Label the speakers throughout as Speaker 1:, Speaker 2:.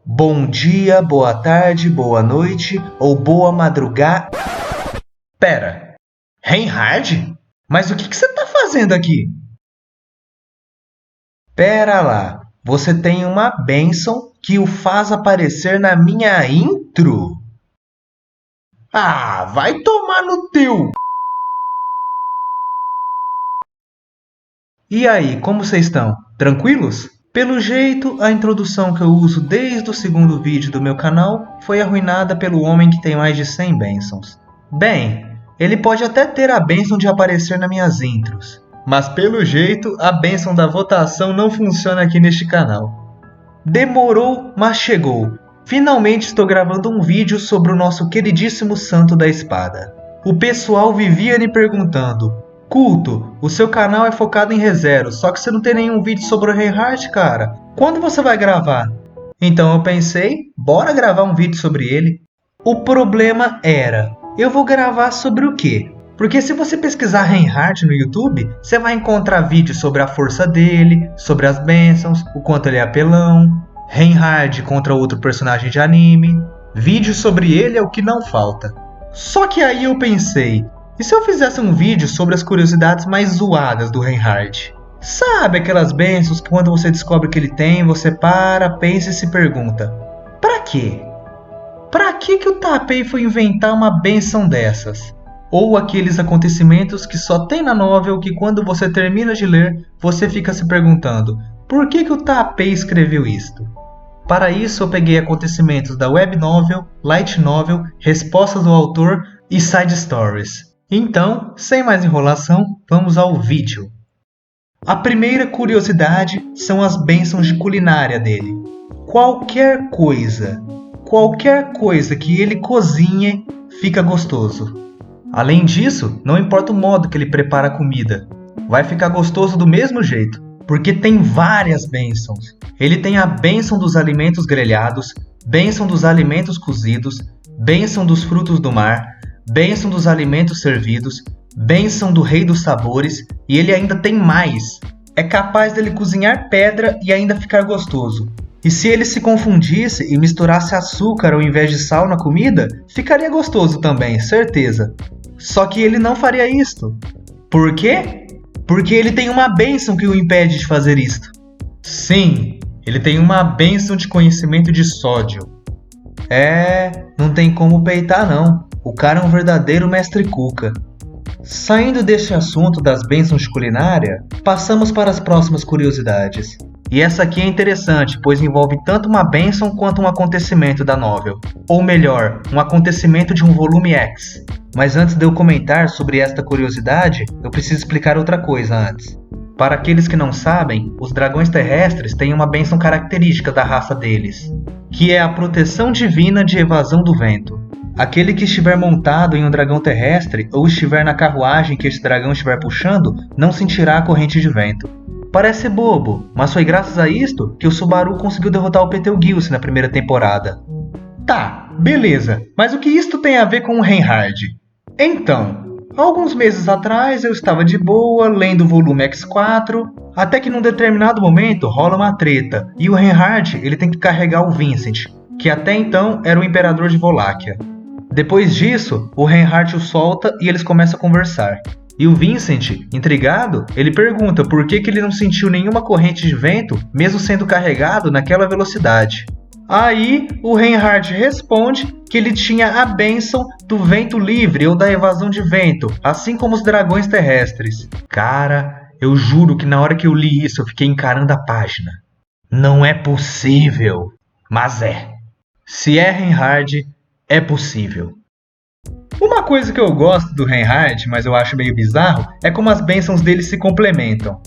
Speaker 1: Bom dia, boa tarde, boa noite ou boa madrugada. Pera, Reinhard? Mas o que você tá fazendo aqui? Pera lá, você tem uma bênção que o faz aparecer na minha intro? Ah, vai tomar no teu! E aí, como vocês estão? Tranquilos? Pelo jeito, a introdução que eu uso desde o segundo vídeo do meu canal foi arruinada pelo homem que tem mais de 100 bênçãos. Bem, ele pode até ter a bênção de aparecer nas minhas intros, mas pelo jeito a bênção da votação não funciona aqui neste canal. Demorou, mas chegou. Finalmente estou gravando um vídeo sobre o nosso queridíssimo Santo da Espada. O pessoal vivia me perguntando: Culto, o seu canal é focado em ReZero, só que você não tem nenhum vídeo sobre o Reinhard, cara. Quando você vai gravar? Então eu pensei, bora gravar um vídeo sobre ele. O problema era, eu vou gravar sobre o quê? Porque se você pesquisar Reinhard no YouTube, você vai encontrar vídeos sobre a força dele, sobre as bênçãos, o quanto ele é apelão, Reinhard contra outro personagem de anime. Vídeos sobre ele é o que não falta. Só que aí eu pensei, e se eu fizesse um vídeo sobre as curiosidades mais zoadas do Reinhard? Sabe aquelas bênçãos que quando você descobre que ele tem, você para, pensa e se pergunta: pra quê? Pra que o Tapei foi inventar uma bênção dessas? Ou aqueles acontecimentos que só tem na novel que quando você termina de ler, você fica se perguntando: por que o Tapei escreveu isto? Para isso eu peguei acontecimentos da web novel, light novel, respostas do autor e side stories. Então, sem mais enrolação, vamos ao vídeo. A primeira curiosidade são as bênçãos de culinária dele. Qualquer coisa que ele cozinhe fica gostoso. Além disso, não importa o modo que ele prepara a comida, vai ficar gostoso do mesmo jeito, porque tem várias bênçãos. Ele tem a bênção dos alimentos grelhados, bênção dos alimentos cozidos, bênção dos frutos do mar, bênção dos alimentos servidos, bênção do rei dos sabores, e ele ainda tem mais. É capaz dele cozinhar pedra e ainda ficar gostoso. E se ele se confundisse e misturasse açúcar ao invés de sal na comida, ficaria gostoso também, certeza. Só que ele não faria isto. Por quê? Porque ele tem uma bênção que o impede de fazer isto. Sim, ele tem uma bênção de conhecimento de sódio. Não tem como peitar não. O cara é um verdadeiro mestre cuca. Saindo deste assunto das bênçãos de culinária, passamos para as próximas curiosidades. E essa aqui é interessante, pois envolve tanto uma bênção quanto um acontecimento da novel. Ou melhor, um acontecimento de um volume X. Mas antes de eu comentar sobre esta curiosidade, eu preciso explicar outra coisa antes. Para aqueles que não sabem, os dragões terrestres têm uma bênção característica da raça deles, que é a proteção divina de evasão do vento. Aquele que estiver montado em um dragão terrestre ou estiver na carruagem que esse dragão estiver puxando, não sentirá a corrente de vento. Parece bobo, mas foi graças a isto que o Subaru conseguiu derrotar o Betelgeuse na primeira temporada. Tá, beleza, mas o que isto tem a ver com o Reinhard? Então, alguns meses atrás eu estava de boa lendo o volume X4, até que num determinado momento rola uma treta e o Reinhard ele tem que carregar o Vincent, que até então era o imperador de Voláquia. Depois disso, o Reinhard o solta e eles começam a conversar. E o Vincent, intrigado, ele pergunta por que ele não sentiu nenhuma corrente de vento, mesmo sendo carregado naquela velocidade. Aí, o Reinhard responde que ele tinha a bênção do vento livre ou da evasão de vento, assim como os dragões terrestres. Cara, eu juro que na hora que eu li isso, eu fiquei encarando a página. Não é possível, mas é. Se é Reinhard, é possível. Uma coisa que eu gosto do Reinhard, mas eu acho meio bizarro, é como as bênçãos dele se complementam.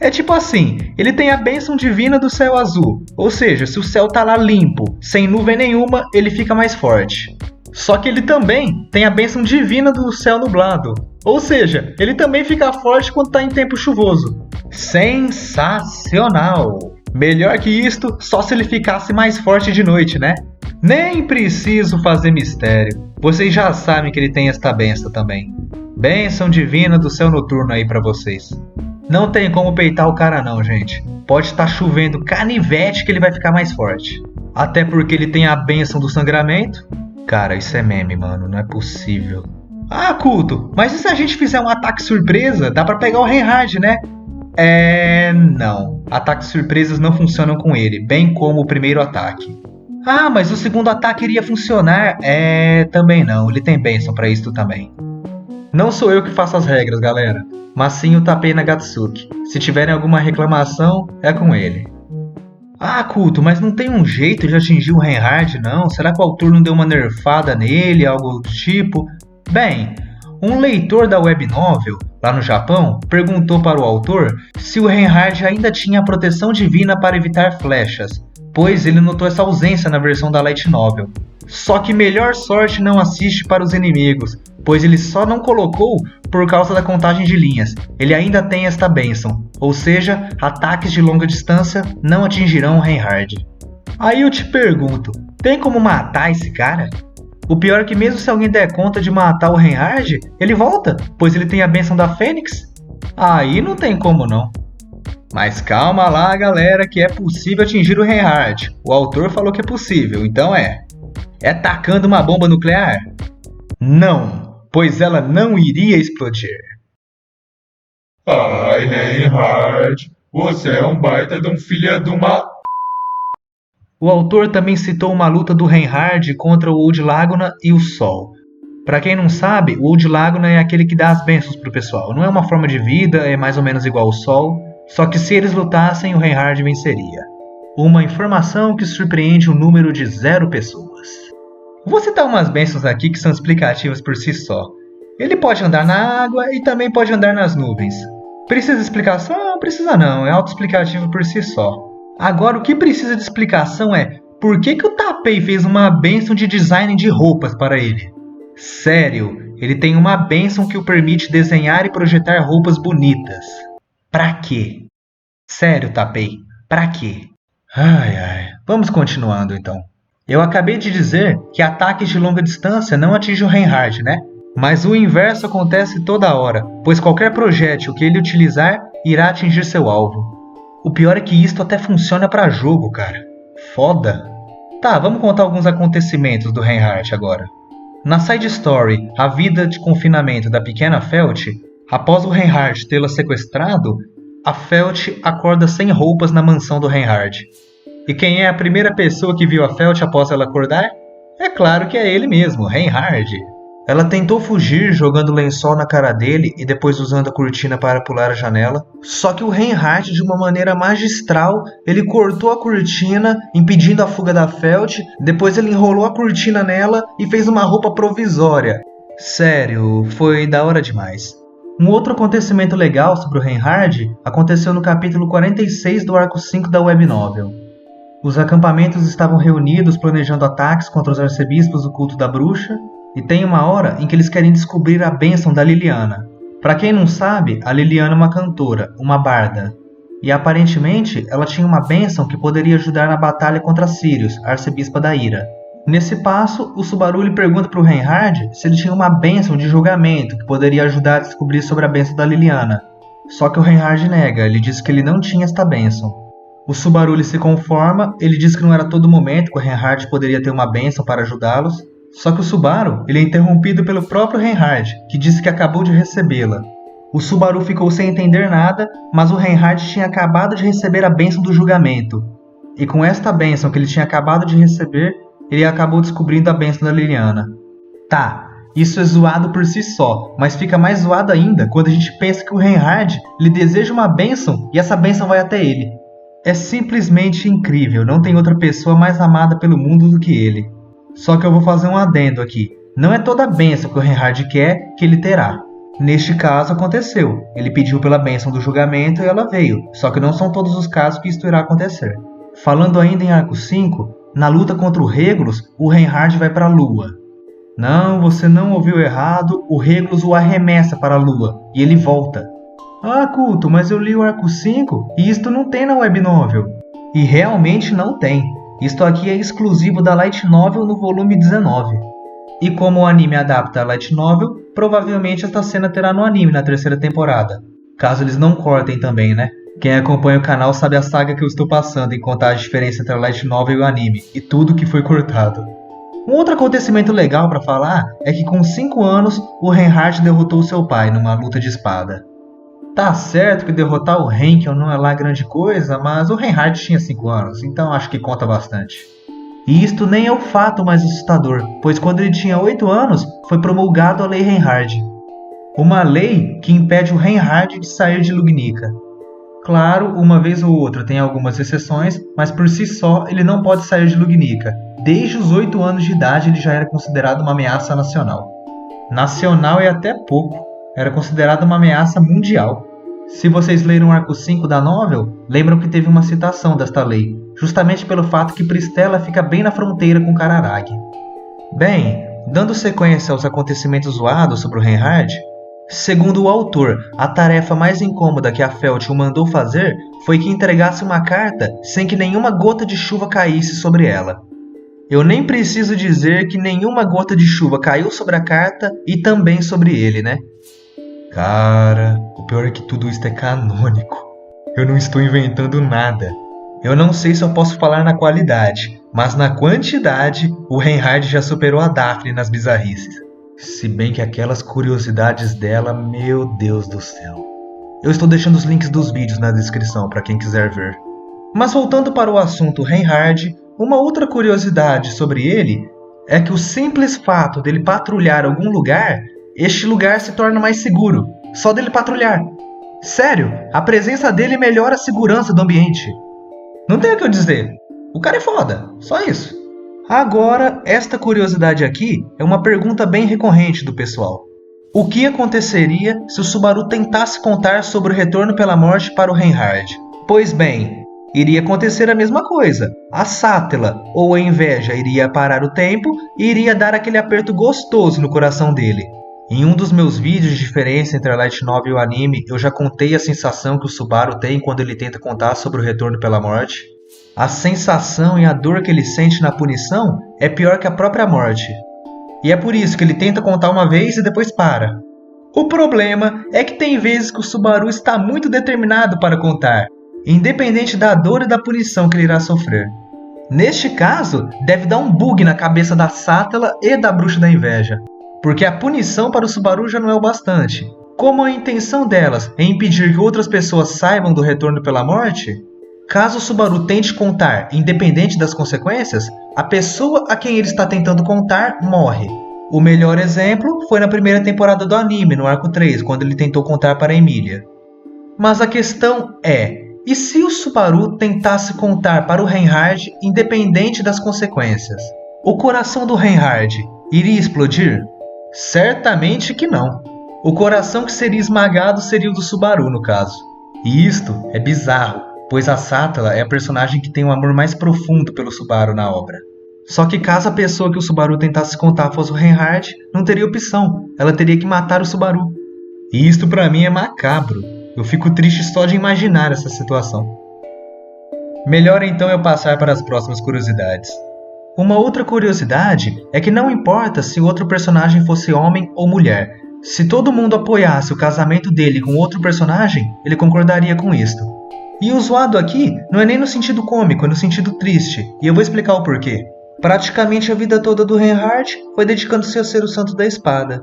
Speaker 1: É tipo assim, ele tem a bênção divina do céu azul, ou seja, se o céu tá lá limpo, sem nuvem nenhuma, ele fica mais forte. Só que ele também tem a bênção divina do céu nublado, ou seja, ele também fica forte quando tá em tempo chuvoso. Sensacional! Melhor que isto, só se ele ficasse mais forte de noite, né? Nem preciso fazer mistério. Vocês já sabem que ele tem esta bênção também. Bênção divina do céu noturno aí pra vocês. Não tem como peitar o cara não, gente. Pode estar chovendo canivete que ele vai ficar mais forte. Até porque ele tem a bênção do sangramento. Cara, isso é meme, mano, não é possível. Ah, Culto, mas e se a gente fizer um ataque surpresa? Dá pra pegar o Reinhard, né? Não. Ataques surpresas não funcionam com ele, bem como o primeiro ataque. Ah, mas o segundo ataque iria funcionar? Também não. Ele tem bênção pra isso também. Não sou eu que faço as regras, galera, mas sim o Tapei Nagatsuki. Se tiverem alguma reclamação, é com ele. Ah, Culto, mas não tem um jeito de atingir o Reinhard, não? Será que o autor não deu uma nerfada nele, algo do tipo? Bem, um leitor da web novel, lá no Japão, perguntou para o autor se o Reinhard ainda tinha a proteção divina para evitar flechas, pois ele notou essa ausência na versão da light novel. Só que melhor sorte não assiste para os inimigos, pois ele só não colocou por causa da contagem de linhas. Ele ainda tem esta bênção, ou seja, ataques de longa distância não atingirão o Reinhard. Aí eu te pergunto, tem como matar esse cara? O pior é que mesmo se alguém der conta de matar o Reinhard, ele volta, pois ele tem a bênção da Fênix. Aí não tem como não. Mas calma lá, galera, que é possível atingir o Reinhard. O autor falou que é possível, então é. É tacando uma bomba nuclear? Não, pois ela não iria explodir.
Speaker 2: Ai, Reinhard, você é um baita de um filho de uma...
Speaker 1: O autor também citou uma luta do Reinhard contra o Old Laguna e o Sol. Pra quem não sabe, o Old Laguna é aquele que dá as bênçãos pro pessoal. Não é uma forma de vida, é mais ou menos igual ao Sol. Só que se eles lutassem, o Reinhard venceria. Uma informação que surpreende o número de 0 pessoas. Vou citar umas bênçãos aqui que são explicativas por si só. Ele pode andar na água e também pode andar nas nuvens. Precisa de explicação? Não precisa não, é autoexplicativo por si só. Agora o que precisa de explicação é por que o Tapei fez uma bênção de design de roupas para ele. Sério, ele tem uma bênção que o permite desenhar e projetar roupas bonitas. Pra quê? Sério, Tapei, pra quê? Ai, vamos continuando então. Eu acabei de dizer que ataques de longa distância não atingem o Reinhard, né? Mas o inverso acontece toda hora, pois qualquer projétil que ele utilizar irá atingir seu alvo. O pior é que isto até funciona pra jogo, cara. Foda. Tá, vamos contar alguns acontecimentos do Reinhard agora. Na side story A Vida de Confinamento da Pequena Felt, após o Reinhard tê-la sequestrado, a Felt acorda sem roupas na mansão do Reinhard. E quem é a primeira pessoa que viu a Felt após ela acordar? É claro que é ele mesmo, Reinhard. Ela tentou fugir jogando lençol na cara dele e depois usando a cortina para pular a janela. Só que o Reinhard, de uma maneira magistral, ele cortou a cortina, impedindo a fuga da Felt. Depois ele enrolou a cortina nela e fez uma roupa provisória. Sério, foi da hora demais. Um outro acontecimento legal sobre o Reinhard aconteceu no capítulo 46 do arco 5 da web novel. Os acampamentos estavam reunidos planejando ataques contra os arcebispos do culto da bruxa, e tem uma hora em que eles querem descobrir a bênção da Liliana. Para quem não sabe, a Liliana é uma cantora, uma barda. E aparentemente ela tinha uma bênção que poderia ajudar na batalha contra Sirius, arcebispa da Ira. Nesse passo, o Subaru lhe pergunta para o Reinhard se ele tinha uma bênção de julgamento que poderia ajudar a descobrir sobre a bênção da Liliana. Só que o Reinhard nega, ele diz que ele não tinha esta bênção. O Subaru se conforma, ele diz que não era todo momento que o Reinhard poderia ter uma bênção para ajudá-los. Só que o Subaru ele é interrompido pelo próprio Reinhard, que disse que acabou de recebê-la. O Subaru ficou sem entender nada, mas o Reinhard tinha acabado de receber a bênção do julgamento. E com esta bênção que ele tinha acabado de receber, ele acabou descobrindo a bênção da Liliana. Tá, isso é zoado por si só, mas fica mais zoado ainda quando a gente pensa que o Reinhard lhe deseja uma bênção e essa bênção vai até ele. É simplesmente incrível, não tem outra pessoa mais amada pelo mundo do que ele. Só que eu vou fazer um adendo aqui. Não é toda a bênção que o Reinhard quer que ele terá. Neste caso aconteceu. Ele pediu pela bênção do julgamento e ela veio. Só que não são todos os casos que isto irá acontecer. Falando ainda em arco 5, na luta contra o Regulus, o Reinhard vai para a Lua. Não, você não ouviu errado. O Regulus o arremessa para a Lua e ele volta. Ah, Culto, mas eu li o arco 5 e isto não tem na web novel. E realmente não tem. Isto aqui é exclusivo da Light Novel no volume 19. E como o anime adapta a Light Novel, provavelmente esta cena terá no anime na terceira temporada. Caso eles não cortem também, né? Quem acompanha o canal sabe a saga que eu estou passando em contar a diferença entre a light novel e o anime, e tudo que foi cortado. Um outro acontecimento legal para falar é que com 5 anos, o Reinhardt derrotou seu pai numa luta de espada. Tá certo que derrotar o Henkel não é lá grande coisa, mas o Reinhardt tinha 5 anos, então acho que conta bastante. E isto nem é o fato mais assustador, pois quando ele tinha 8 anos, foi promulgado a Lei Reinhardt. Uma lei que impede o Reinhardt de sair de Lugnica. Claro, uma vez ou outra tem algumas exceções, mas por si só ele não pode sair de Lugnica. Desde os 8 anos de idade ele já era considerado uma ameaça nacional. Nacional é até pouco, era considerado uma ameaça mundial. Se vocês leram o arco 5 da novel, lembram que teve uma citação desta lei, justamente pelo fato que Pristella fica bem na fronteira com Cararag. Bem, dando sequência aos acontecimentos zoados sobre o Reinhardt, segundo o autor, a tarefa mais incômoda que a Felt o mandou fazer foi que entregasse uma carta sem que nenhuma gota de chuva caísse sobre ela. Eu nem preciso dizer que nenhuma gota de chuva caiu sobre a carta e também sobre ele, né? Cara, o pior é que tudo isso é canônico. Eu não estou inventando nada. Eu não sei se eu posso falar na qualidade, mas na quantidade, o Reinhardt já superou a Daphne nas bizarrices. Se bem que aquelas curiosidades dela, meu Deus do céu. Eu estou deixando os links dos vídeos na descrição para quem quiser ver. Mas voltando para o assunto Reinhardt, uma outra curiosidade sobre ele é que o simples fato dele patrulhar algum lugar, este lugar se torna mais seguro, só dele patrulhar. Sério, a presença dele melhora a segurança do ambiente. Não tem o que eu dizer, o cara é foda, só isso. Agora, esta curiosidade aqui é uma pergunta bem recorrente do pessoal. O que aconteceria se o Subaru tentasse contar sobre o retorno pela morte para o Reinhardt? Pois bem, iria acontecer a mesma coisa. A sátela ou a inveja iria parar o tempo e iria dar aquele aperto gostoso no coração dele. Em um dos meus vídeos de diferença entre a light novel e o anime, eu já contei a sensação que o Subaru tem quando ele tenta contar sobre o retorno pela morte. A sensação e a dor que ele sente na punição é pior que a própria morte. E é por isso que ele tenta contar uma vez e depois para. O problema é que tem vezes que o Subaru está muito determinado para contar, independente da dor e da punição que ele irá sofrer. Neste caso, deve dar um bug na cabeça da sátela e da bruxa da inveja, porque a punição para o Subaru já não é o bastante. Como a intenção delas é impedir que outras pessoas saibam do retorno pela morte, caso o Subaru tente contar independente das consequências, a pessoa a quem ele está tentando contar morre. O melhor exemplo foi na primeira temporada do anime, no arco 3, quando ele tentou contar para Emilia. Mas a questão é, e se o Subaru tentasse contar para o Reinhardt independente das consequências? O coração do Reinhardt iria explodir? Certamente que não. O coração que seria esmagado seria o do Subaru, no caso. E isto é bizarro, pois a Sátala é a personagem que tem um amor mais profundo pelo Subaru na obra. Só que caso a pessoa que o Subaru tentasse contar fosse o Reinhardt, não teria opção, ela teria que matar o Subaru. E isto pra mim é macabro, eu fico triste só de imaginar essa situação. Melhor então eu passar para as próximas curiosidades. Uma outra curiosidade é que não importa se o outro personagem fosse homem ou mulher, se todo mundo apoiasse o casamento dele com outro personagem, ele concordaria com isto. E o zoado aqui não é nem no sentido cômico, é no sentido triste, e eu vou explicar o porquê. Praticamente a vida toda do Reinhardt foi dedicando-se a ser o santo da espada.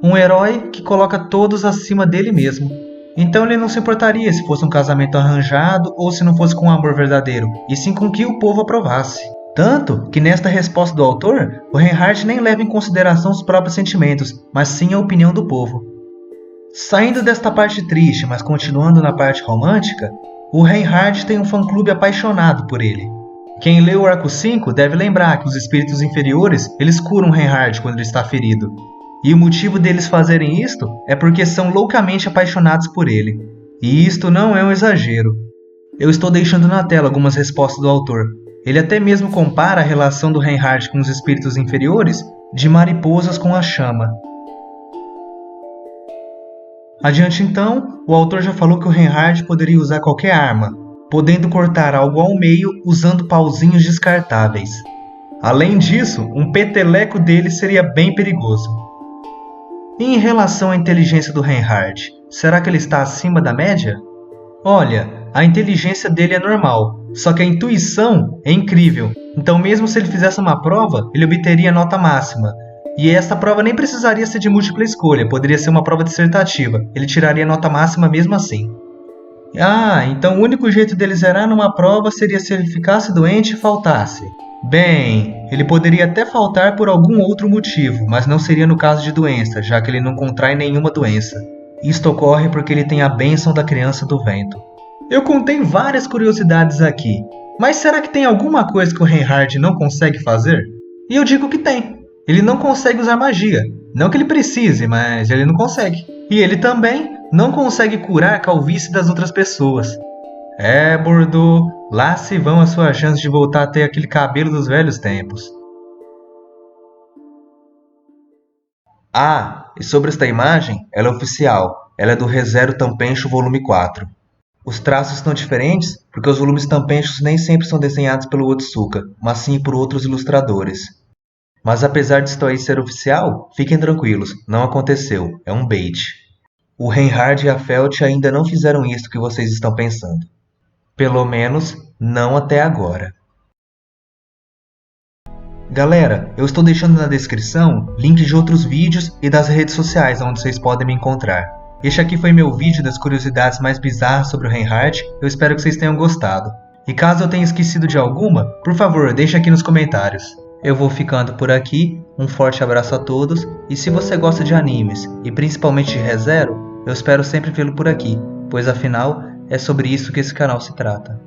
Speaker 1: Um herói que coloca todos acima dele mesmo. Então ele não se importaria se fosse um casamento arranjado ou se não fosse com um amor verdadeiro, e sim com que o povo aprovasse. Tanto que nesta resposta do autor, o Reinhardt nem leva em consideração os próprios sentimentos, mas sim a opinião do povo. Saindo desta parte triste, mas continuando na parte romântica, o Reinhardt tem um fã-clube apaixonado por ele. Quem leu o arco 5 deve lembrar que os espíritos inferiores eles curam Reinhardt quando ele está ferido. E o motivo deles fazerem isto é porque são loucamente apaixonados por ele. E isto não é um exagero. Eu estou deixando na tela algumas respostas do autor. Ele até mesmo compara a relação do Reinhardt com os espíritos inferiores de mariposas com a chama. Adiante então, o autor já falou que o Reinhardt poderia usar qualquer arma, podendo cortar algo ao meio usando pauzinhos descartáveis. Além disso, um peteleco dele seria bem perigoso. E em relação à inteligência do Reinhardt, será que ele está acima da média? Olha, a inteligência dele é normal, só que a intuição é incrível. Então mesmo se ele fizesse uma prova, ele obteria nota máxima. E essa prova nem precisaria ser de múltipla escolha, poderia ser uma prova dissertativa. Ele tiraria nota máxima mesmo assim. Ah, então o único jeito dele zerar numa prova seria se ele ficasse doente e faltasse. Bem, ele poderia até faltar por algum outro motivo, mas não seria no caso de doença, já que ele não contrai nenhuma doença. Isto ocorre porque ele tem a bênção da criança do vento. Eu contei várias curiosidades aqui, mas será que tem alguma coisa que o Reinhard não consegue fazer? E eu digo que tem. Ele não consegue usar magia. Não que ele precise, mas ele não consegue. E ele também não consegue curar a calvície das outras pessoas. Bordeaux, lá se vão as suas chances de voltar a ter aquele cabelo dos velhos tempos. Ah, e sobre esta imagem, ela é oficial. Ela é do ReZero Tampencho volume 4. Os traços estão diferentes porque os volumes Tampenchos nem sempre são desenhados pelo Otsuka, mas sim por outros ilustradores. Mas apesar disso aí ser oficial, fiquem tranquilos, não aconteceu, é um bait. O Reinhard e a Felt ainda não fizeram isso que vocês estão pensando. Pelo menos, não até agora. Galera, eu estou deixando na descrição links de outros vídeos e das redes sociais onde vocês podem me encontrar. Este aqui foi meu vídeo das curiosidades mais bizarras sobre o Reinhard, eu espero que vocês tenham gostado. E caso eu tenha esquecido de alguma, por favor, deixe aqui nos comentários. Eu vou ficando por aqui, um forte abraço a todos, e se você gosta de animes, e principalmente de ReZero, eu espero sempre vê-lo por aqui, pois afinal, é sobre isso que esse canal se trata.